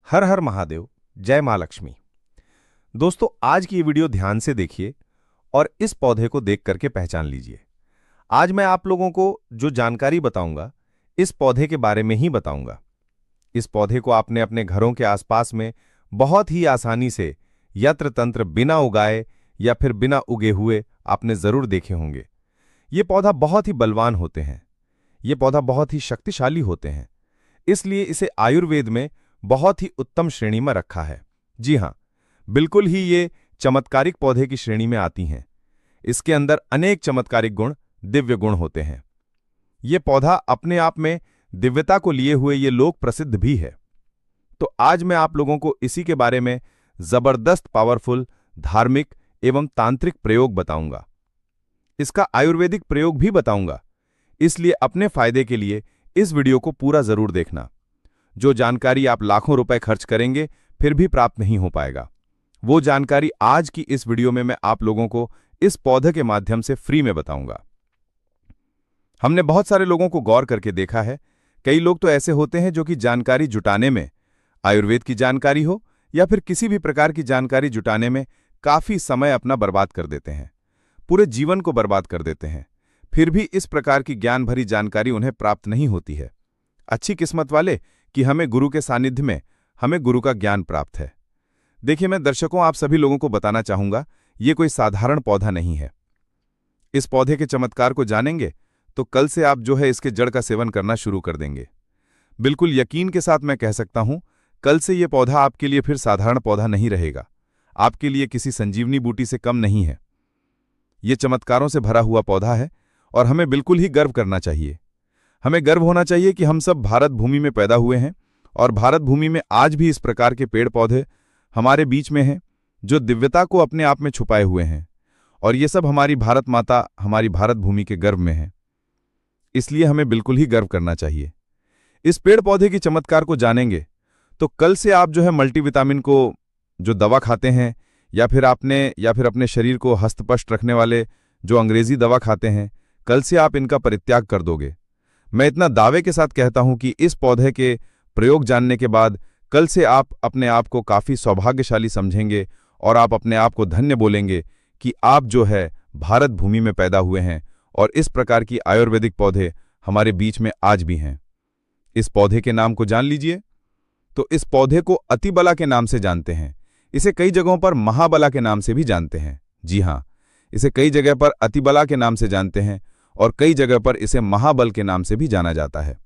हर हर महादेव, जय मां लक्ष्मी। दोस्तों, आज की ये वीडियो ध्यान से देखिए और इस पौधे को देख करके पहचान लीजिए। आज मैं आप लोगों को जो जानकारी बताऊंगा, इस पौधे के बारे में ही बताऊंगा। इस पौधे को आपने अपने घरों के आसपास में बहुत ही आसानी से यत्र तंत्र बिना उगाए या फिर बिना उगे हुए आपने जरूर देखे होंगे। ये पौधा बहुत ही बलवान होते हैं, ये पौधा बहुत ही शक्तिशाली होते हैं, इसलिए इसे आयुर्वेद में बहुत ही उत्तम श्रेणी में रखा है। जी हां, बिल्कुल ही ये चमत्कारिक पौधे की श्रेणी में आती हैं। इसके अंदर अनेक चमत्कारिक गुण, दिव्य गुण होते हैं। ये पौधा अपने आप में दिव्यता को लिए हुए ये लोक प्रसिद्ध भी है। तो आज मैं आप लोगों को इसी के बारे में जबरदस्त पावरफुल धार्मिक एवं तांत्रिक प्रयोग बताऊंगा। इसका आयुर्वेदिक प्रयोग भी बताऊंगा, इसलिए अपने फायदे के लिए इस वीडियो को पूरा जरूर देखना। जो जानकारी आप लाखों रुपए खर्च करेंगे फिर भी प्राप्त नहीं हो पाएगा, वो जानकारी आज की इस वीडियो में मैं आप लोगों को इस पौधे के माध्यम से फ्री में बताऊंगा। हमने बहुत सारे लोगों को गौर करके देखा है, कई लोग तो ऐसे होते हैं जो कि जानकारी जुटाने में, आयुर्वेद की जानकारी हो या फिर किसी भी प्रकार की जानकारी जुटाने में काफी समय अपना बर्बाद कर देते हैं, पूरे जीवन को बर्बाद कर देते हैं, फिर भी इस प्रकार की ज्ञान भरी जानकारी उन्हें प्राप्त नहीं होती है। अच्छी किस्मत वाले कि हमें गुरु के सानिध्य में हमें गुरु का ज्ञान प्राप्त है। देखिए, मैं दर्शकों आप सभी लोगों को बताना चाहूंगा, ये कोई साधारण पौधा नहीं है। इस पौधे के चमत्कार को जानेंगे तो कल से आप जो है इसके जड़ का सेवन करना शुरू कर देंगे। बिल्कुल यकीन के साथ मैं कह सकता हूं, कल से ये पौधा आपके लिए फिर साधारण पौधा नहीं रहेगा, आपके लिए किसी संजीवनी बूटी से कम नहीं है। ये चमत्कारों से भरा हुआ पौधा है और हमें बिल्कुल ही गर्व करना चाहिए। हमें गर्व होना चाहिए कि हम सब भारत भूमि में पैदा हुए हैं और भारत भूमि में आज भी इस प्रकार के पेड़ पौधे हमारे बीच में हैं जो दिव्यता को अपने आप में छुपाए हुए हैं, और ये सब हमारी भारत माता, हमारी भारत भूमि के गर्व में है। इसलिए हमें बिल्कुल ही गर्व करना चाहिए। इस पेड़ पौधे की चमत्कार को जानेंगे तो कल से आप जो है मल्टीविटामिन को जो दवा खाते हैं या फिर अपने शरीर को हस्तपष्ट रखने वाले जो अंग्रेजी दवा खाते हैं, कल से आप इनका परित्याग कर दोगे। मैं इतना दावे के साथ कहता हूं कि इस पौधे के प्रयोग जानने के बाद कल से आप अपने आप को काफी सौभाग्यशाली समझेंगे और आप अपने आप को धन्य बोलेंगे कि आप जो है भारत भूमि में पैदा हुए हैं और इस प्रकार की आयुर्वेदिक पौधे हमारे बीच में आज भी हैं। इस पौधे के नाम को जान लीजिए। तो इस पौधे को अतिबला के नाम से जानते हैं। इसे कई जगहों पर महाबला के नाम से भी जानते हैं। जी हां, इसे कई जगह पर अतिबला के नाम से जानते हैं और कई जगह पर इसे महाबल के नाम से भी जाना जाता है।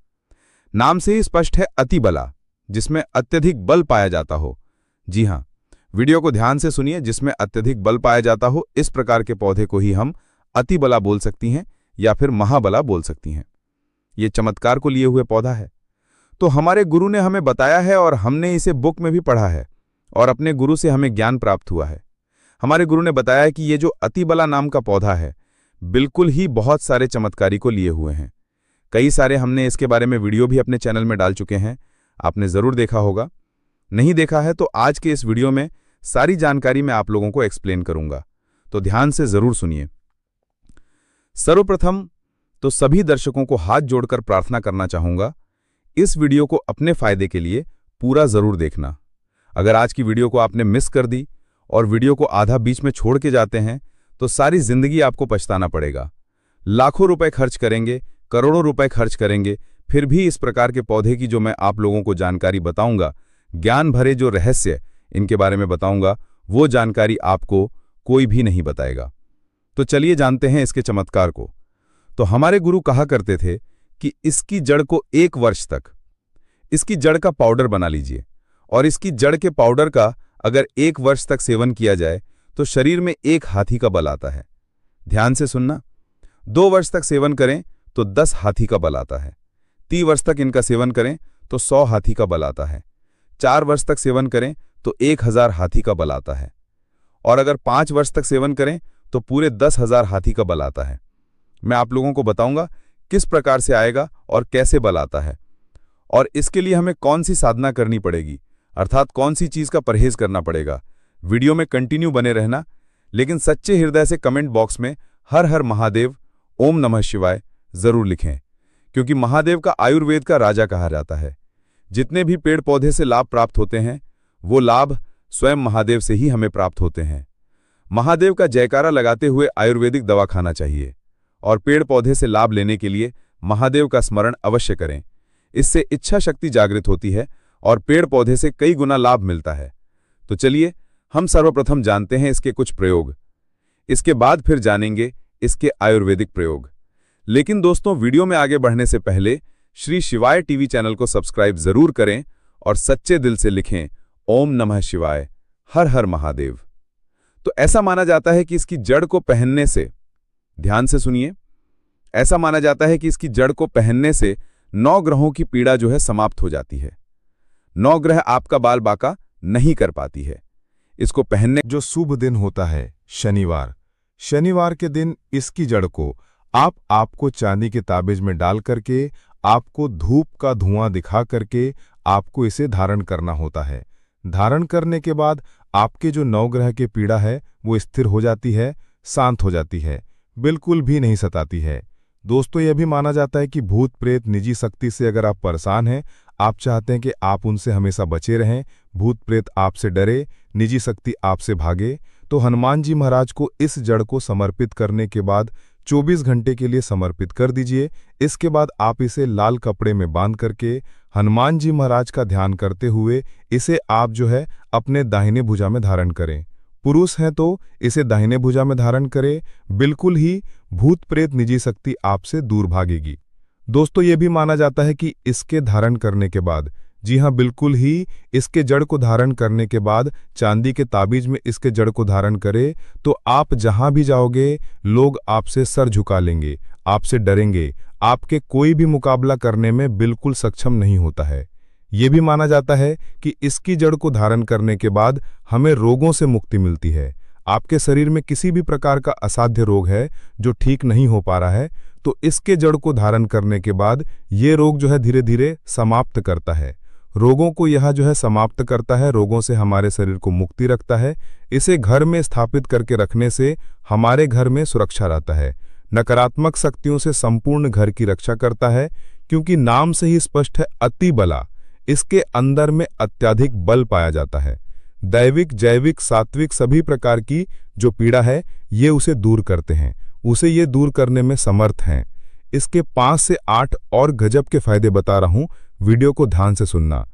नाम से ही स्पष्ट है अतिबला, जिसमें अत्यधिक बल पाया जाता हो। जी हां, वीडियो को ध्यान से सुनिए। जिसमें अत्यधिक बल पाया जाता हो, इस प्रकार के पौधे को ही हम अतिबला बोल सकती हैं या फिर महाबला बोल सकती हैं। ये चमत्कार को लिए हुए पौधा है। तो हमारे गुरु ने हमें बताया है और हमने इसे बुक में भी पढ़ा है और अपने गुरु से हमें ज्ञान प्राप्त हुआ है। हमारे गुरु ने बताया कि ये जो अतिबला नाम का पौधा है, बिल्कुल ही बहुत सारे चमत्कारी को लिए हुए हैं। कई सारे हमने इसके बारे में वीडियो भी अपने चैनल में डाल चुके हैं, आपने जरूर देखा होगा। नहीं देखा है तो आज के इस वीडियो में सारी जानकारी मैं आप लोगों को एक्सप्लेन करूंगा, तो ध्यान से जरूर सुनिए। सर्वप्रथम तो सभी दर्शकों को हाथ जोड़कर प्रार्थना करना चाहूंगा, इस वीडियो को अपने फायदे के लिए पूरा जरूर देखना। अगर आज की वीडियो को आपने मिस कर दी और वीडियो को आधा बीच में छोड़ के जाते हैं तो सारी जिंदगी आपको पछताना पड़ेगा। लाखों रुपए खर्च करेंगे, करोड़ों रुपए खर्च करेंगे, फिर भी इस प्रकार के पौधे की जो मैं आप लोगों को जानकारी बताऊंगा, ज्ञान भरे जो रहस्य इनके बारे में बताऊंगा, वो जानकारी आपको कोई भी नहीं बताएगा। तो चलिए जानते हैं इसके चमत्कार को। तो हमारे गुरु कहा करते थे कि इसकी जड़ को 1 वर्ष तक इसकी जड़ का पाउडर बना लीजिए, और इसकी जड़ के पाउडर का अगर 1 वर्ष तक सेवन किया जाए तो शरीर में 1 हाथी का बल आता है। ध्यान से सुनना। 2 वर्ष तक सेवन करें तो 10 हाथी का बल आता है। 3 वर्ष तक इनका सेवन करें तो 100 हाथी का बल आता है। 4 वर्ष तक सेवन करें तो 1000 हाथी का बल आता है। और अगर 5 वर्ष तक सेवन करें तो पूरे 10,000 हाथी का बल आता है। मैं आप लोगों को बताऊंगा किस प्रकार से आएगा और कैसे बल आता है, और इसके लिए हमें कौन सी साधना करनी पड़ेगी, अर्थात कौन सी चीज का परहेज करना पड़ेगा। वीडियो में कंटिन्यू बने रहना, लेकिन सच्चे हृदय से कमेंट बॉक्स में हर हर महादेव, ओम नमः शिवाय जरूर लिखें, क्योंकि महादेव का आयुर्वेद का राजा कहा जाता है। जितने भी पेड़ पौधे से लाभ प्राप्त होते हैं वो लाभ स्वयं महादेव से ही हमें प्राप्त होते हैं। महादेव का जयकारा लगाते हुए आयुर्वेदिक दवा खाना चाहिए और पेड़ पौधे से लाभ लेने के लिए महादेव का स्मरण अवश्य करें। इससे इच्छा शक्ति जागृत होती है और पेड़ पौधे से कई गुना लाभ मिलता है। तो चलिए हम सर्वप्रथम जानते हैं इसके कुछ प्रयोग, इसके बाद फिर जानेंगे इसके आयुर्वेदिक प्रयोग। लेकिन दोस्तों, वीडियो में आगे बढ़ने से पहले श्री शिवाय टीवी चैनल को सब्सक्राइब जरूर करें और सच्चे दिल से लिखें ओम नमः शिवाय, हर हर महादेव। तो ऐसा माना जाता है कि इसकी जड़ को पहनने से, ध्यान से सुनिए, ऐसा माना जाता है कि इसकी जड़ को पहनने से 9 ग्रहों की पीड़ा जो है समाप्त हो जाती है। 9 ग्रह आपका बाल बाका नहीं कर पाती है। इसको पहनने जो शुभ दिन होता है शनिवार, शनिवार के दिन इसकी जड़ को आपको चांदी के ताबीज में डाल करके आपको धूप का धुआं दिखा करके आपको इसे धारण करना होता है। धारण करने के बाद आपके जो 9 ग्रह की पीड़ा है वो स्थिर हो जाती है, शांत हो जाती है, बिल्कुल भी नहीं सताती है। दोस्तों, यह भी माना जाता है कि भूत प्रेत निजी शक्ति से अगर आप परेशान हैं, आप चाहते हैं कि आप उनसे हमेशा बचे रहें, भूत प्रेत आपसे डरे, निजी शक्ति आपसे भागे, तो हनुमान जी महाराज को इस जड़ को समर्पित करने के बाद 24 घंटे के लिए समर्पित कर दीजिए। इसके बाद आप इसे लाल कपड़े में बांध करके हनुमान जी महाराज का ध्यान करते हुए इसे आप जो है अपने दाहिने भुजा में धारण करें। पुरुष हैं तो इसे दाहिने भुजा में धारण करें, बिल्कुल ही भूत प्रेत निजी शक्ति आपसे दूर भागेगी। दोस्तों, ये भी माना जाता है कि इसके धारण करने के बाद, जी हाँ बिल्कुल ही, इसके जड़ को धारण करने के बाद चांदी के ताबीज में इसके जड़ को धारण करें तो आप जहां भी जाओगे लोग आपसे सर झुका लेंगे, आपसे डरेंगे, आपके कोई भी मुकाबला करने में बिल्कुल सक्षम नहीं होता है। ये भी माना जाता है कि इसकी जड़ को धारण करने के बाद हमें रोगों से मुक्ति मिलती है। आपके शरीर में किसी भी प्रकार का असाध्य रोग है जो ठीक नहीं हो पा रहा है, तो इसके जड़ को धारण करने के बाद ये रोग जो है धीरे धीरे समाप्त करता है। रोगों को यह जो है समाप्त करता है, रोगों से हमारे शरीर को मुक्ति रखता है। इसे घर में स्थापित करके रखने से हमारे घर में सुरक्षा रहता है, नकारात्मक शक्तियों से संपूर्ण घर की रक्षा करता है, क्योंकि नाम से ही स्पष्ट है अति बला, इसके अंदर में अत्यधिक बल पाया जाता है। दैविक, जैविक, सात्विक सभी प्रकार की जो पीड़ा है ये उसे दूर करते हैं, उसे ये दूर करने में समर्थ हैं। इसके 5 से 8 और गजब के फायदे बता रहा हूं, वीडियो को ध्यान से सुनना।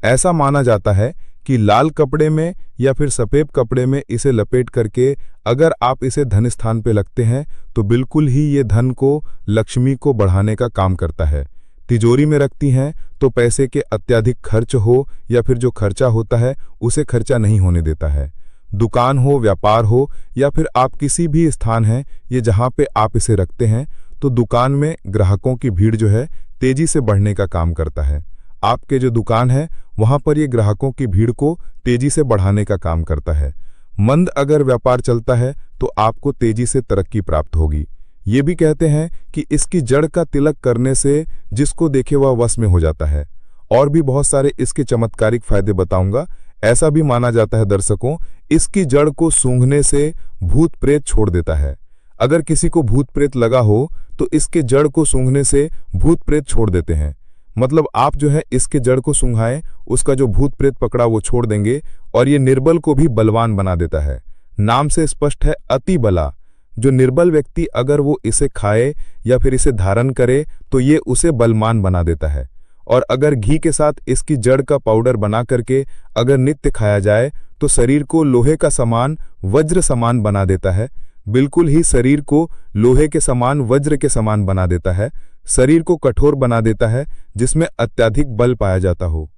ऐसा माना जाता है कि लाल कपड़े में या फिर सफेद कपड़े में इसे लपेट करके अगर आप इसे धन स्थान पे लगते हैं तो बिल्कुल ही ये धन को, लक्ष्मी को बढ़ाने का काम करता है। तिजोरी में रखती हैं तो पैसे के अत्यधिक खर्च हो या फिर जो खर्चा होता है उसे खर्चा नहीं होने देता है। दुकान हो, व्यापार हो या फिर आप किसी भी स्थान है, ये जहाँ पे आप इसे रखते हैं तो दुकान में ग्राहकों की भीड़ जो है तेजी से बढ़ने का काम करता है। आपके जो दुकान है वहां पर ये ग्राहकों की भीड़ को तेजी से बढ़ाने का काम करता है। मंद अगर व्यापार चलता है तो आपको तेजी से तरक्की प्राप्त होगी। ये भी कहते हैं कि इसकी जड़ का तिलक करने से जिसको देखे वह वश में हो जाता है। और भी बहुत सारे इसके चमत्कारिक फायदे बताऊंगा। ऐसा भी माना जाता है दर्शकों, इसकी जड़ को सूंघने से भूत प्रेत छोड़ देता है। अगर किसी को भूत प्रेत लगा हो तो इसके जड़ को सूंघने से भूत प्रेत छोड़ देते हैं। मतलब आप जो है इसके जड़ को सूंघाएं, उसका जो भूत प्रेत पकड़ा वो छोड़ देंगे और ये निर्बल को भी बलवान बना देता है। नाम से स्पष्ट है अति बला। जो निर्बल व्यक्ति अगर वो इसे खाए या फिर इसे धारण करे तो ये उसे बलवान बना देता है। और अगर घी के साथ इसकी जड़ का पाउडर बना करके अगर नित्य खाया जाए तो शरीर को लोहे का समान, वज्र समान बना देता है। बिल्कुल ही शरीर को लोहे के समान, वज्र के समान बना देता है। शरीर को कठोर बना देता है जिसमें अत्यधिक बल पाया जाता हो।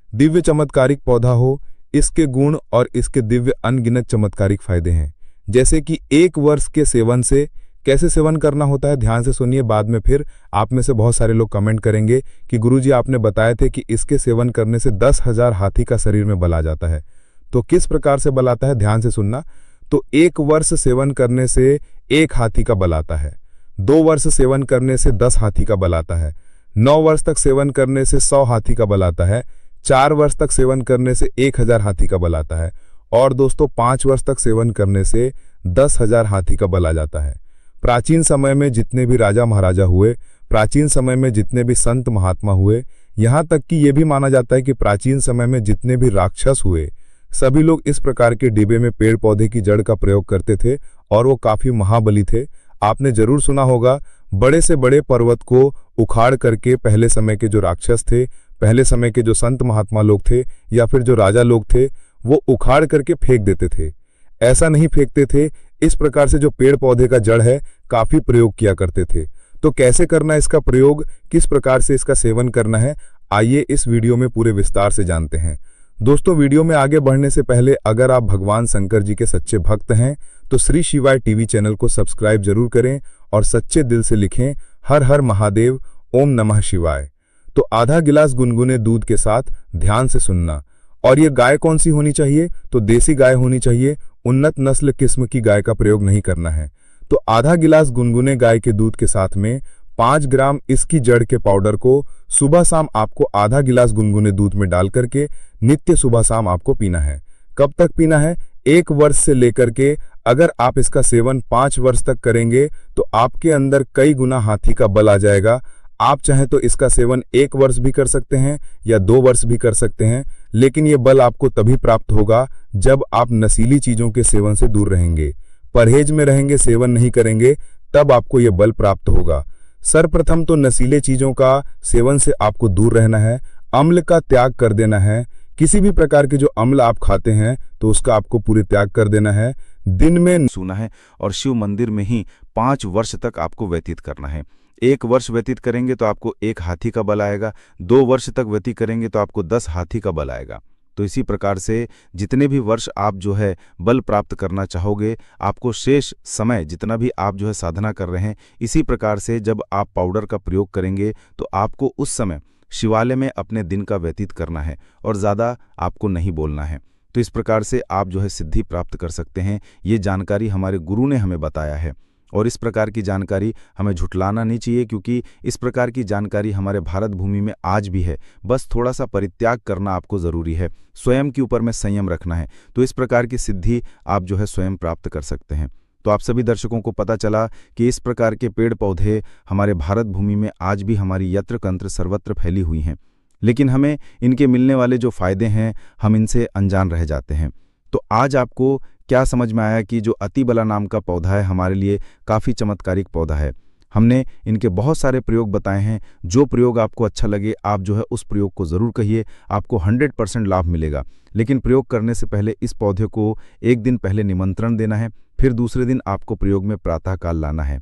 दिव्य चमत्कारिक पौधा हो, इसके गुण और इसके दिव्य अनगिनत चमत्कारिक फायदे हैं। जैसे कि 1 वर्ष के सेवन से कैसे सेवन करना होता है, ध्यान से सुनिए। बाद में फिर आप में से बहुत सारे लोग कमेंट करेंगे कि गुरुजी आपने बताए थे कि इसके सेवन करने से 10,000 हाथी का शरीर में बल आ जाता है। तो किस प्रकार से बल आता है, ध्यान से सुनना। तो 1 वर्ष सेवन करने से 1 हाथी का बल आता है, 2 वर्ष सेवन करने से 10 हाथी का बल आता है, 9 वर्ष तक सेवन करने से 100 हाथी का बल आता है, 4 वर्ष तक सेवन करने से 1000 हाथी का बल आता है और दोस्तों 5 वर्ष तक सेवन करने से 10,000 हाथी का बल आ जाता है। प्राचीन समय में जितने भी राजा महाराजा हुए, प्राचीन समय में जितने भी संत महात्मा हुए, यहाँ तक कि यह भी माना जाता है कि प्राचीन समय में जितने भी राक्षस हुए सभी लोग इस प्रकार के डिब्बे में पेड़ पौधे की जड़ का प्रयोग करते थे और वो काफी महाबली थे। आपने जरूर सुना होगा, बड़े से बड़े पर्वत को उखाड़ करके पहले समय के जो राक्षस थे, पहले समय के जो संत महात्मा लोग थे या फिर जो राजा लोग थे, वो उखाड़ करके फेंक देते थे। ऐसा नहीं फेंकते थे, इस प्रकार से जो पेड़ पौधे का जड़ है काफी प्रयोग किया करते थे। तो कैसे करना है इसका प्रयोग, किस प्रकार से इसका सेवन करना है, आइए इस वीडियो में पूरे विस्तार से जानते हैं। दोस्तों, वीडियो में आगे बढ़ने से पहले अगर आप भगवान शंकर जी के सच्चे भक्त हैं तो श्री शिवाय टीवी चैनल को सब्सक्राइब जरूर करें और सच्चे दिल से लिखें हर हर महादेव, ओम नमः शिवाय। तो आधा गिलास गुनगुने दूध के साथ ध्यान से सुनना। और ये गाय कौन सी होनी चाहिए, तो देसी गाय होनी चाहिए, उन्नत नस्ल किस्म की गाय का प्रयोग नहीं करना है। तो आधा गिलास गुनगुने गाय के दूध के साथ में 5 ग्राम इसकी जड़ के पाउडर को सुबह शाम आपको आधा गिलास गुनगुने दूध में डाल करके नित्य सुबह शाम आपको पीना है। कब तक पीना है, 1 वर्ष से लेकर के अगर आप इसका सेवन 5 वर्ष तक करेंगे तो आपके अंदर कई गुना हाथी का बल आ जाएगा। आप चाहें तो इसका सेवन 1 वर्ष भी कर सकते हैं या 2 वर्ष भी कर सकते हैं, लेकिन ये बल आपको तभी प्राप्त होगा जब आप नशीली चीजों के सेवन से दूर रहेंगे, परहेज में रहेंगे, सेवन नहीं करेंगे, तब आपको ये बल प्राप्त होगा। सर्वप्रथम तो नशीले चीजों का सेवन से आपको दूर रहना है, अम्ल का त्याग कर देना है। किसी भी प्रकार के जो अम्ल आप खाते हैं तो उसका आपको पूरे त्याग कर देना है। दिन में सुना है और शिव मंदिर में ही 5 वर्ष तक आपको व्यतीत करना है। 1 वर्ष व्यतीत करेंगे तो आपको 1 हाथी का बल आएगा, 2 वर्ष तक व्यतीत करेंगे तो आपको 10 हाथी का बल आएगा। तो इसी प्रकार से जितने भी वर्ष आप जो है बल प्राप्त करना चाहोगे, आपको शेष समय जितना भी आप जो है साधना कर रहे हैं, इसी प्रकार से जब आप पाउडर का प्रयोग करेंगे तो आपको उस समय शिवालय में अपने दिन का व्यतीत करना है और ज़्यादा आपको नहीं बोलना है। तो इस प्रकार से आप जो है सिद्धि प्राप्त कर सकते हैं। ये जानकारी हमारे गुरु ने हमें बताया है और इस प्रकार की जानकारी हमें झुठलाना नहीं चाहिए, क्योंकि इस प्रकार की जानकारी हमारे भारत भूमि में आज भी है। बस थोड़ा सा परित्याग करना आपको ज़रूरी है, स्वयं के ऊपर में संयम रखना है, तो इस प्रकार की सिद्धि आप जो है स्वयं प्राप्त कर सकते हैं। तो आप सभी दर्शकों को पता चला कि इस प्रकार के पेड़ पौधे हमारे भारत भूमि में आज भी हमारी यत्र तंत्र सर्वत्र फैली हुई हैं, लेकिन हमें इनके मिलने वाले जो फायदे हैं हम इनसे अनजान रह जाते हैं। तो आज आपको क्या समझ में आया कि जो अतिबला नाम का पौधा है हमारे लिए काफ़ी चमत्कारिक पौधा है। हमने इनके बहुत सारे प्रयोग बताए हैं। जो प्रयोग आपको अच्छा लगे आप जो है उस प्रयोग को ज़रूर कहिए, आपको 100% लाभ मिलेगा। लेकिन प्रयोग करने से पहले इस पौधे को 1 दिन पहले निमंत्रण देना है, फिर दूसरे दिन आपको प्रयोग में प्रातःकाल लाना है।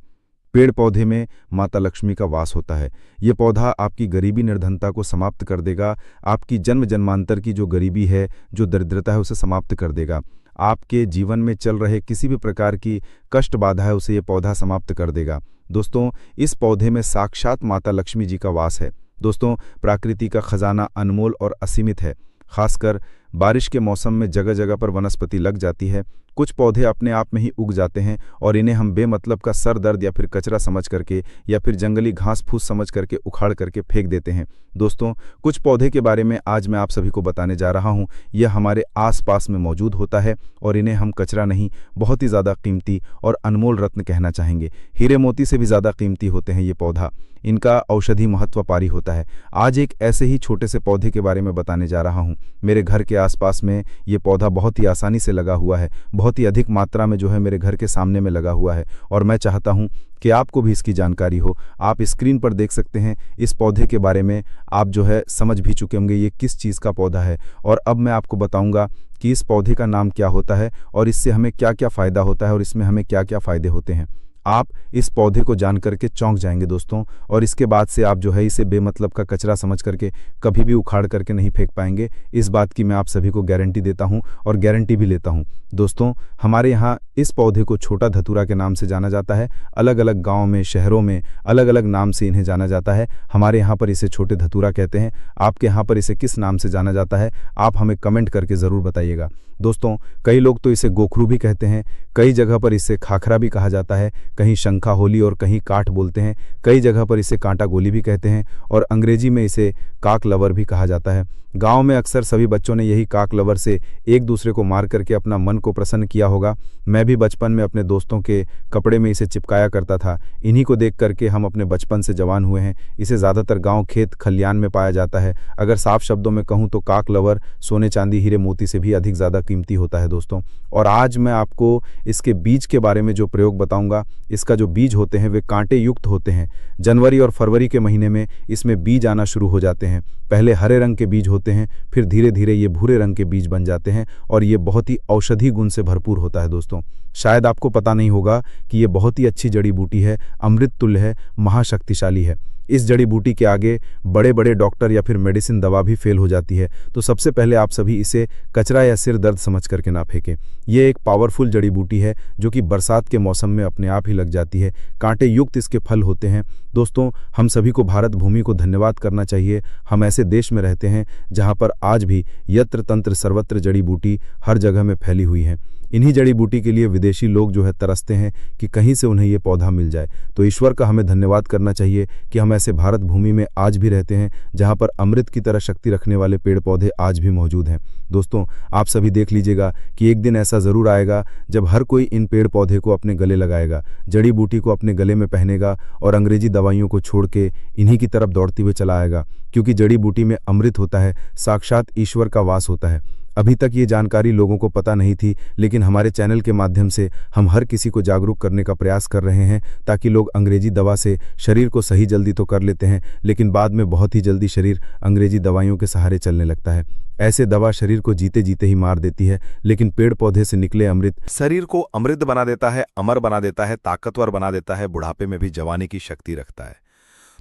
पेड़ पौधे में माता लक्ष्मी का वास होता है। ये पौधा आपकी गरीबी निर्धनता को समाप्त कर देगा, आपकी जन्म जन्मांतर की जो गरीबी है, जो दरिद्रता है, उसे समाप्त कर देगा। आपके जीवन में चल रहे किसी भी प्रकार की कष्ट बाधा है उसे ये पौधा समाप्त कर देगा। दोस्तों, इस पौधे में साक्षात माता लक्ष्मी जी का वास है। दोस्तों, प्रकृति का खजाना अनमोल और असीमित है। खासकर बारिश के मौसम में जगह जगह पर वनस्पति लग जाती है। कुछ पौधे अपने आप में ही उग जाते हैं और इन्हें हम बेमतलब का सर दर्द या फिर कचरा समझ करके या फिर जंगली घास फूस समझ करके उखाड़ करके फेंक देते हैं। दोस्तों, कुछ पौधे के बारे में आज मैं आप सभी को बताने जा रहा हूं। यह हमारे आसपास में मौजूद होता है और इन्हें हम कचरा नहीं, बहुत ही ज़्यादा कीमती और अनमोल रत्न कहना चाहेंगे। हीरे मोती से भी ज़्यादा कीमती होते हैं ये पौधा। इनका औषधि महत्व पारी होता है। आज एक ऐसे ही छोटे से पौधे के बारे में बताने जा रहा हूँ। मेरे घर के आसपास में ये पौधा बहुत ही आसानी से लगा हुआ है, बहुत ही अधिक मात्रा में जो है मेरे घर के सामने में लगा हुआ है और मैं चाहता हूँ कि आपको भी इसकी जानकारी हो। आप स्क्रीन पर देख सकते हैं इस पौधे के बारे में, आप जो है समझ भी चुके होंगे ये किस चीज़ का पौधा है। और अब मैं आपको बताऊंगा कि इस पौधे का नाम क्या होता है और इससे हमें क्या क्या फ़ायदा होता है और इसमें हमें क्या क्या फ़ायदे होते हैं। आप इस पौधे को जान करके चौंक जाएंगे दोस्तों, और इसके बाद से आप जो है इसे बेमतलब का कचरा समझ करके कभी भी उखाड़ करके नहीं फेंक पाएंगे। इस बात की मैं आप सभी को गारंटी देता हूं और गारंटी भी लेता हूं। दोस्तों, हमारे यहाँ इस पौधे को छोटा धतूरा के नाम से जाना जाता है। अलग अलग गाँव में, शहरों में अलग अलग नाम से इन्हें जाना जाता है। हमारे यहाँ पर इसे छोटे धतूरा कहते हैं। आपके यहाँ पर इसे किस नाम से जाना जाता है आप हमें कमेंट करके ज़रूर बताइएगा। दोस्तों, कई लोग तो इसे गोखरू भी कहते हैं, कई जगह पर इसे खाखरा भी कहा जाता है, कहीं शंखा होली और कहीं काठ बोलते हैं, कई जगह पर इसे कांटा गोली भी कहते हैं और अंग्रेजी में इसे काक लवर भी कहा जाता है। गांव में अक्सर सभी बच्चों ने यही काकलवर से एक दूसरे को मार करके अपना मन को प्रसन्न किया होगा। मैं भी बचपन में अपने दोस्तों के कपड़े में इसे चिपकाया करता था। इन्हीं को देख करके हम अपने बचपन से जवान हुए हैं। इसे ज़्यादातर गांव खेत खलियान में पाया जाता है। अगर साफ शब्दों में कहूँ तो काकलवर सोने चांदी हीरे मोती से भी अधिक ज़्यादा कीमती होता है दोस्तों। और आज मैं आपको इसके बीज के बारे में जो प्रयोग बताऊंगा, इसका जो बीज होते हैं वे कांटे युक्त होते हैं। जनवरी और फरवरी के महीने में इसमें बीज आना शुरू हो जाते हैं। पहले हरे रंग के बीज होते हैं, फिर धीरे धीरे ये भूरे रंग के बीज बन जाते हैं और ये बहुत ही औषधि गुण से भरपूर होता है दोस्तों। शायद आपको पता नहीं होगा कि ये बहुत ही अच्छी जड़ी बूटी है, अमृत तुल्य है, महाशक्तिशाली है। इस जड़ी बूटी के आगे बड़े बड़े डॉक्टर या फिर मेडिसिन दवा भी फेल हो जाती है। तो सबसे पहले आप सभी इसे कचरा या सिर दर्द समझ करके ना फेंकें। ये एक पावरफुल जड़ी बूटी है जो कि बरसात के मौसम में अपने आप ही लग जाती है। कांटे युक्त इसके फल होते हैं। दोस्तों, हम सभी को भारत भूमि को धन्यवाद करना चाहिए। हम ऐसे देश में रहते हैं जहाँ पर आज भी यत्र तंत्र सर्वत्र जड़ी बूटी हर जगह में फैली हुई है। इन्हीं जड़ी बूटी के लिए विदेशी लोग जो है तरसते हैं कि कहीं से उन्हें ये पौधा मिल जाए। तो ईश्वर का हमें धन्यवाद करना चाहिए कि हम ऐसे भारत भूमि में आज भी रहते हैं जहाँ पर अमृत की तरह शक्ति रखने वाले पेड़ पौधे आज भी मौजूद हैं। दोस्तों, आप सभी देख लीजिएगा कि एक दिन ऐसा ज़रूर आएगा जब हर कोई इन पेड़ पौधे को अपने गले लगाएगा, जड़ी बूटी को अपने गले में पहनेगा और अंग्रेजी दवाइयों को छोड़ के इन्हीं की तरफ दौड़ते हुए चला आएगा, क्योंकि जड़ी बूटी में अमृत होता है, साक्षात ईश्वर का वास होता है। अभी तक ये जानकारी लोगों को पता नहीं थी, लेकिन हमारे चैनल के माध्यम से हम हर किसी को जागरूक करने का प्रयास कर रहे हैं ताकि लोग अंग्रेजी दवा से शरीर को सही जल्दी तो कर लेते हैं, लेकिन बाद में बहुत ही जल्दी शरीर अंग्रेजी दवाइयों के सहारे चलने लगता है। ऐसे दवा शरीर को जीते जीते ही मार देती है, लेकिन पेड़ पौधे से निकले अमृत शरीर को अमृत बना देता है, अमर बना देता है, ताकतवर बना देता है, बुढ़ापे में भी जवानी की शक्ति रखता है।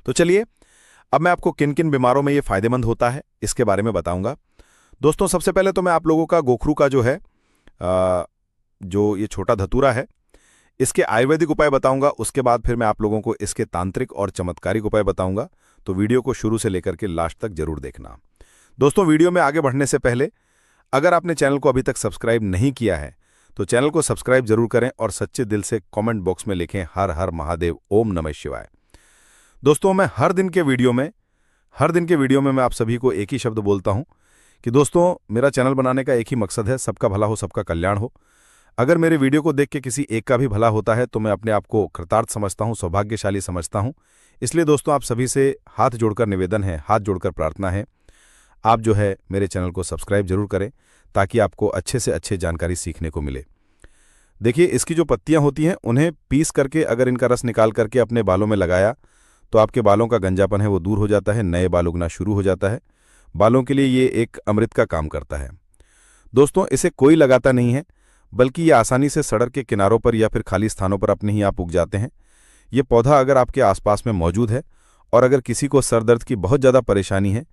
तो चलिए, अब मैं आपको किन किन बीमारों में ये फायदेमंद होता है इसके बारे में बताऊंगा। दोस्तों, सबसे पहले तो मैं आप लोगों का गोखरू का जो है जो ये छोटा धतूरा है, इसके आयुर्वेदिक उपाय बताऊंगा। उसके बाद फिर मैं आप लोगों को इसके तांत्रिक और चमत्कारिक उपाय बताऊंगा। तो वीडियो को शुरू से लेकर के लास्ट तक जरूर देखना। दोस्तों, वीडियो में आगे बढ़ने से पहले अगर आपने चैनल को अभी तक सब्सक्राइब नहीं किया है तो चैनल को सब्सक्राइब जरूर करें और सच्चे दिल से कॉमेंट बॉक्स में लिखें हर हर महादेव, ओम नमः शिवाय। दोस्तों, मैं हर दिन के वीडियो में मैं आप सभी को एक ही शब्द बोलता हूं कि दोस्तों, मेरा चैनल बनाने का एक ही मकसद है, सबका भला हो, सबका कल्याण हो। अगर मेरे वीडियो को देख के किसी एक का भी भला होता है तो मैं अपने आप को कृतार्थ समझता हूं, सौभाग्यशाली समझता हूं। इसलिए दोस्तों, आप सभी से हाथ जोड़कर निवेदन है, हाथ जोड़कर प्रार्थना है, आप जो है मेरे चैनल को सब्सक्राइब जरूर करें ताकि आपको अच्छे से अच्छे जानकारी सीखने को मिले। देखिए, इसकी जो पत्तियां होती हैं उन्हें पीस करके अगर इनका रस निकाल करके अपने बालों में लगाया तो आपके बालों का गंजापन है वो दूर हो जाता है, नए बाल उगना शुरू हो जाता है। बालों के लिए ये एक अमृत का काम करता है। दोस्तों, इसे कोई लगाता नहीं है, बल्कि ये आसानी से सड़क के किनारों पर या फिर खाली स्थानों पर अपने ही आप उग जाते हैं। ये पौधा अगर आपके आसपास में मौजूद है और अगर किसी को सर दर्द की बहुत ज़्यादा परेशानी है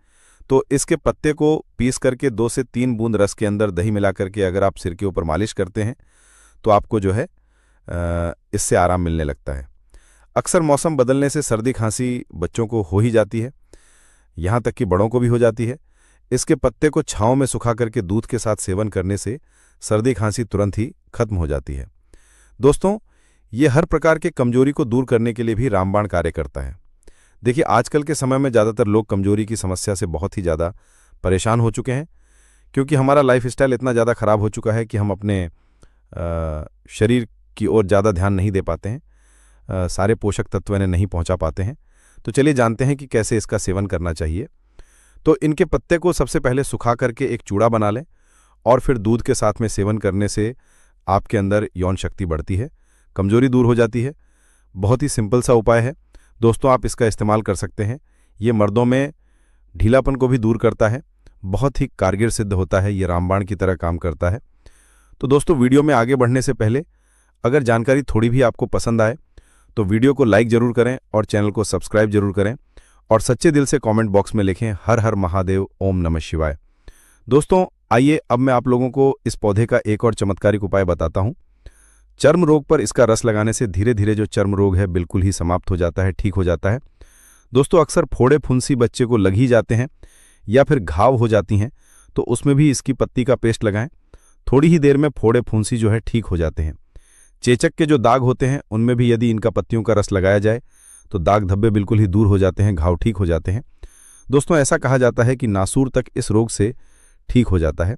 तो इसके पत्ते को पीस करके 2 से 3 बूंद रस के अंदर दही मिला करके अगर आप सिर के ऊपर मालिश करते हैं तो आपको जो है इससे आराम मिलने लगता है। अक्सर मौसम बदलने से सर्दी खांसी बच्चों को हो ही जाती है, यहाँ तक कि बड़ों को भी हो जाती है। इसके पत्ते को छांव में सुखा करके दूध के साथ सेवन करने से सर्दी खांसी तुरंत ही खत्म हो जाती है। दोस्तों, ये हर प्रकार के कमजोरी को दूर करने के लिए भी रामबाण कार्य करता है। देखिए, आजकल के समय में ज़्यादातर लोग कमजोरी की समस्या से बहुत ही ज़्यादा परेशान हो चुके हैं, क्योंकि हमारा लाइफस्टाइल इतना ज़्यादा खराब हो चुका है कि हम अपने शरीर की ओर ज़्यादा ध्यान नहीं दे पाते हैं, सारे पोषक तत्व इन्हें नहीं पहुंचा पाते हैं। तो चलिए जानते हैं कि कैसे इसका सेवन करना चाहिए। तो इनके पत्ते को सबसे पहले सुखा करके एक चूड़ा बना लें और फिर दूध के साथ में सेवन करने से आपके अंदर यौन शक्ति बढ़ती है, कमजोरी दूर हो जाती है। बहुत ही सिंपल सा उपाय है दोस्तों, आप इसका इस्तेमाल कर सकते हैं। ये मर्दों में ढीलापन को भी दूर करता है, बहुत ही कारगर सिद्ध होता है, ये रामबाण की तरह काम करता है। तो दोस्तों, वीडियो में आगे बढ़ने से पहले अगर जानकारी थोड़ी भी आपको पसंद आए तो वीडियो को लाइक जरूर करें और चैनल को सब्सक्राइब जरूर करें और सच्चे दिल से कमेंट बॉक्स में लिखें हर हर महादेव, ओम नमः शिवाय। दोस्तों, आइए अब मैं आप लोगों को इस पौधे का एक और चमत्कारिक उपाय बताता हूं। चर्म रोग पर इसका रस लगाने से धीरे धीरे जो चर्म रोग है बिल्कुल ही समाप्त हो जाता है, ठीक हो जाता है। दोस्तों, अक्सर फोड़े फुंसी बच्चे को लग ही जाते हैं या फिर घाव हो जाती हैं, तो उसमें भी इसकी पत्ती का पेस्ट लगाएं। थोड़ी ही देर में फोड़े फुंसी जो है ठीक हो जाते हैं। चेचक के जो दाग होते हैं उनमें भी यदि इनका पत्तियों का रस लगाया जाए तो दाग धब्बे बिल्कुल ही दूर हो जाते हैं, घाव ठीक हो जाते हैं। दोस्तों, ऐसा कहा जाता है कि नासूर तक इस रोग से ठीक हो जाता है।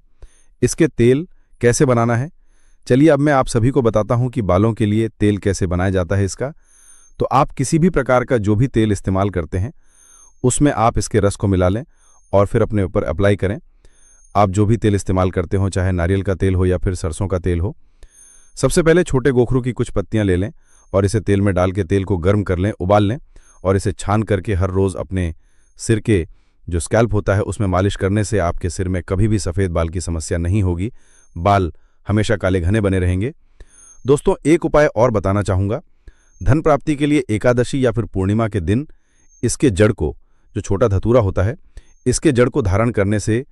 इसके तेल कैसे बनाना है, चलिए अब मैं आप सभी को बताता हूं कि बालों के लिए तेल कैसे बनाया जाता है इसका। तो आप किसी भी प्रकार का जो भी तेल इस्तेमाल करते हैं उसमें आप इसके रस को मिला लें और फिर अपने ऊपर अप्लाई करें। आप जो भी तेल इस्तेमाल करते हो, चाहे नारियल का तेल हो या फिर सरसों का तेल हो, सबसे पहले छोटे गोखरू की कुछ पत्तियां ले लें और इसे तेल में डाल के तेल को गर्म कर लें, उबाल लें और इसे छान करके हर रोज़ अपने सिर के जो स्कैल्प होता है उसमें मालिश करने से आपके सिर में कभी भी सफ़ेद बाल की समस्या नहीं होगी, बाल हमेशा काले घने बने रहेंगे। दोस्तों, एक उपाय और बताना चाहूँगा। धन प्राप्ति के लिए एकादशी या फिर पूर्णिमा के दिन इसके जड़ को, जो छोटा धतूरा होता है, इसके जड़ को धारण करने से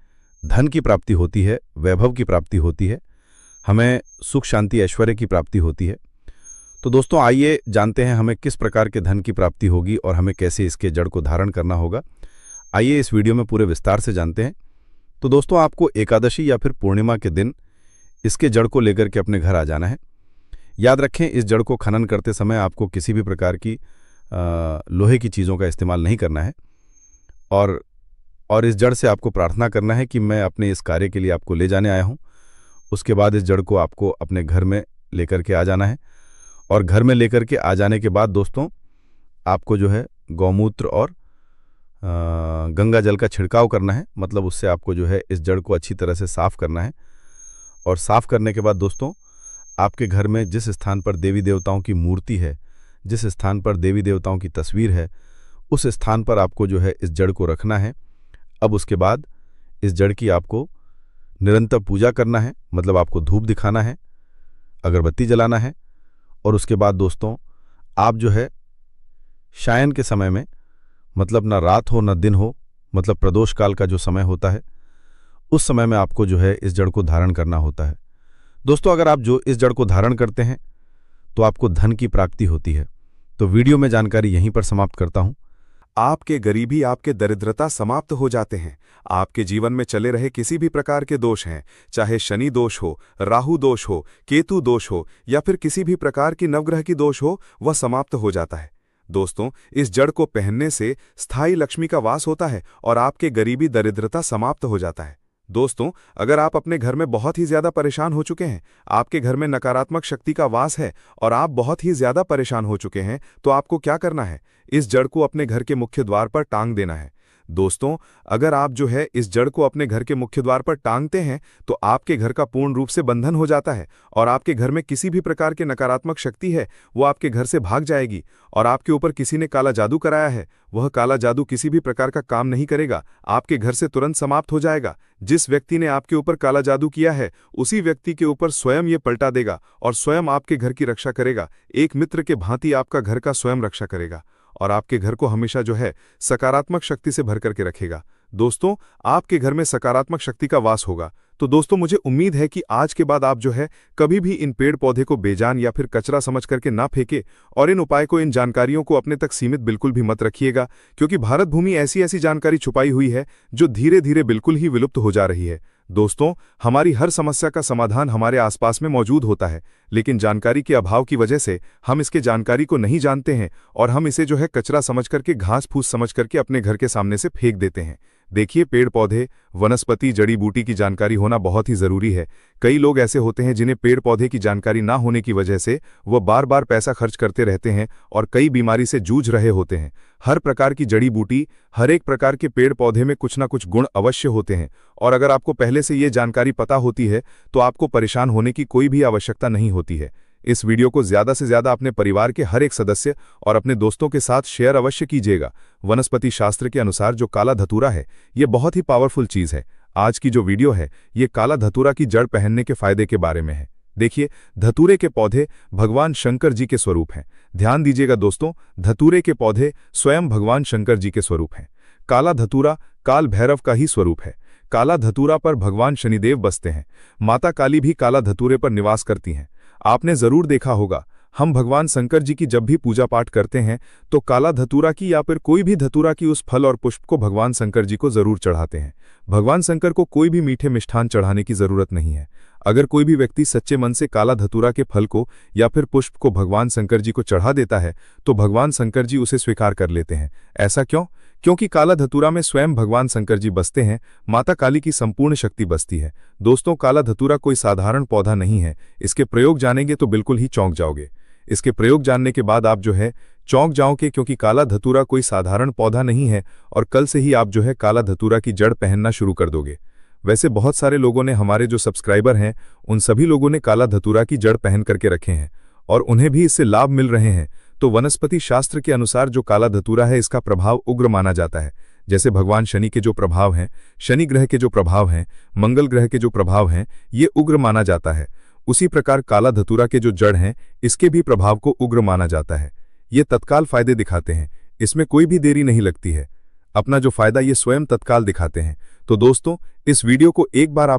धन की प्राप्ति होती है, वैभव की प्राप्ति होती है, हमें सुख शांति ऐश्वर्य की प्राप्ति होती है। तो दोस्तों, आइए जानते हैं हमें किस प्रकार के धन की प्राप्ति होगी और हमें कैसे इसके जड़ को धारण करना होगा। आइए इस वीडियो में पूरे विस्तार से जानते हैं। तो दोस्तों, आपको एकादशी या फिर पूर्णिमा के दिन इसके जड़ को लेकर के अपने घर आ जाना है। याद रखें, इस जड़ को खनन करते समय आपको किसी भी प्रकार की लोहे की चीज़ों का इस्तेमाल नहीं करना है और इस जड़ से आपको प्रार्थना करना है कि मैं अपने इस कार्य के लिए आपको ले जाने आया हूँ। उसके बाद इस जड़ को आपको अपने घर में लेकर के आ जाना है और घर में लेकर के आ जाने के बाद दोस्तों, आपको जो है गौमूत्र और गंगा जल का छिड़काव करना है। मतलब उससे आपको जो है इस जड़ को अच्छी तरह से साफ करना है और साफ करने के बाद दोस्तों, आपके घर में जिस स्थान पर देवी देवताओं की मूर्ति है, जिस स्थान पर देवी देवताओं की तस्वीर है, उस स्थान पर आपको जो है इस जड़ को रखना है। अब उसके बाद इस जड़ की आपको निरंतर पूजा करना है, मतलब आपको धूप दिखाना है, अगरबत्ती जलाना है और उसके बाद दोस्तों, आप जो है शयन के समय में, मतलब ना रात हो ना दिन हो, मतलब प्रदोष काल का जो समय होता है, उस समय में आपको जो है इस जड़ को धारण करना होता है। दोस्तों, अगर आप जो इस जड़ को धारण करते हैं तो आपको धन की प्राप्ति होती है। तो वीडियो में जानकारी यहीं पर समाप्त करता हूं। आपके गरीबी, आपके दरिद्रता समाप्त हो जाते हैं। आपके जीवन में चले रहे किसी भी प्रकार के दोष हैं, चाहे शनि दोष हो, राहु दोष हो, केतु दोष हो या फिर किसी भी प्रकार की नवग्रह की दोष हो, वह समाप्त हो जाता है। दोस्तों, इस जड़ को पहनने से स्थायी लक्ष्मी का वास होता है और आपके गरीबी दरिद्रता समाप्त हो जाता है। दोस्तों, अगर आप अपने घर में बहुत ही ज्यादा परेशान हो चुके हैं, आपके घर में नकारात्मक शक्ति का वास है और आप बहुत ही ज्यादा परेशान हो चुके हैं, तो आपको क्या करना है? इस जड़ को अपने घर के मुख्य द्वार पर टांग देना है। दोस्तों, अगर आप जो है इस जड़ को अपने घर के मुख्य द्वार पर टांगते हैं तो आपके घर का पूर्ण रूप से बंधन हो जाता है और आपके घर में किसी भी प्रकार की नकारात्मक शक्ति है वो आपके घर से भाग जाएगी। और आपके ऊपर किसी ने काला जादू कराया है, वह काला जादू किसी भी प्रकार का काम नहीं करेगा, आपके घर से तुरंत समाप्त हो जाएगा। जिस व्यक्ति ने आपके ऊपर काला जादू किया है, उसी व्यक्ति के ऊपर स्वयं ये पलटा देगा और स्वयं आपके घर की रक्षा करेगा। एक मित्र के भांति आपका घर का स्वयं रक्षा करेगा और आपके घर को हमेशा जो है सकारात्मक शक्ति से भर करके रखेगा। दोस्तों, आपके घर में सकारात्मक शक्ति का वास होगा। तो दोस्तों, मुझे उम्मीद है कि आज के बाद आप जो है कभी भी इन पेड़ पौधे को बेजान या फिर कचरा समझ करके ना फेंके और इन उपाय को, इन जानकारियों को अपने तक सीमित बिल्कुल भी मत रखिएगा, क्योंकि भारत भूमि ऐसी ऐसी जानकारी छुपाई हुई है जो धीरे धीरे बिल्कुल ही विलुप्त हो जा रही है। दोस्तों, हमारी हर समस्या का समाधान हमारे आसपास में मौजूद होता है, लेकिन जानकारी के अभाव की वजह से हम इसके जानकारी को नहीं जानते हैं और हम इसे जो है कचरा समझ करके, घास फूस समझ करके अपने घर के सामने से फेंक देते हैं। देखिए, पेड़ पौधे, वनस्पति, जड़ी बूटी की जानकारी होना बहुत ही जरूरी है। कई लोग ऐसे होते हैं जिन्हें पेड़ पौधे की जानकारी ना होने की वजह से वह बार बार पैसा खर्च करते रहते हैं और कई बीमारी से जूझ रहे होते हैं। हर प्रकार की जड़ी बूटी, हर एक प्रकार के पेड़ पौधे में कुछ ना कुछ गुण अवश्य होते हैं और अगर आपको पहले से ये जानकारी पता होती है तो आपको परेशान होने की कोई भी आवश्यकता नहीं होती है। इस वीडियो को ज्यादा से ज्यादा अपने परिवार के हर एक सदस्य और अपने दोस्तों के साथ शेयर अवश्य कीजिएगा। वनस्पति शास्त्र के अनुसार जो काला धतूरा है, ये बहुत ही पावरफुल चीज है। आज की जो वीडियो है, ये काला धतूरा की जड़ पहनने के फायदे के बारे में है। देखिए, धतूरे के पौधे भगवान शंकर जी के स्वरूप हैं। ध्यान दीजिएगा दोस्तों, धतूरे के पौधे स्वयं भगवान शंकर जी के स्वरूप हैं। काला धतूरा काल भैरव का ही स्वरूप है। काला धतूरा पर भगवान शनिदेव बसते हैं। माता काली भी काला धतूरे पर निवास करती हैं। आपने जरूर देखा होगा, हम भगवान शंकर जी की जब भी पूजा पाठ करते हैं तो काला धतूरा की या फिर कोई भी धतूरा की उस फल और पुष्प को भगवान शंकर जी को जरूर चढ़ाते हैं। भगवान शंकर को कोई भी मीठे मिष्ठान चढ़ाने की जरूरत नहीं है। अगर कोई भी व्यक्ति सच्चे मन से काला धतूरा के फल को या फिर पुष्प को भगवान शंकर जी को चढ़ा देता है तो भगवान शंकर जी उसे स्वीकार कर लेते हैं। ऐसा क्यों? क्योंकि काला धतूरा में स्वयं भगवान शंकर जी बसते हैं, माता काली की संपूर्ण शक्ति बसती है। दोस्तों, काला धतूरा कोई साधारण पौधा नहीं है। इसके प्रयोग जानेंगे तो बिल्कुल ही चौंक जाओगे। इसके प्रयोग जानने के बाद आप चौंक जाओगे, क्योंकि काला धतूरा कोई साधारण पौधा नहीं है और कल से ही आप काला धतूरा की जड़ पहनना शुरू कर दोगे। वैसे बहुत सारे लोगों ने, हमारे जो सब्सक्राइबर हैं, उन सभी लोगों ने काला धतूरा की जड़ पहन करके रखे हैं और उन्हें भी इससे लाभ मिल रहे हैं। तो वनस्पति शास्त्र के अनुसार जो काला धतूरा है, इसका प्रभाव उग्र माना जाता है। जैसे भगवान शनि के जो प्रभाव हैं, शनि ग्रह के जो प्रभाव हैं, मंगल ग्रह के जो प्रभाव हैं, ये उग्र माना जाता है। उसी प्रकार काला धतूरा के जो जड़ हैं, इसके भी प्रभाव को उग्र माना जाता है। ये तत्काल फायदे दिखाते हैं, इसमें कोई भी देरी नहीं लगती है। अपना जो फायदा ये स्वयं तत्काल दिखाते हैं। तो दोस्तों, इस वीडियो को एक बार आप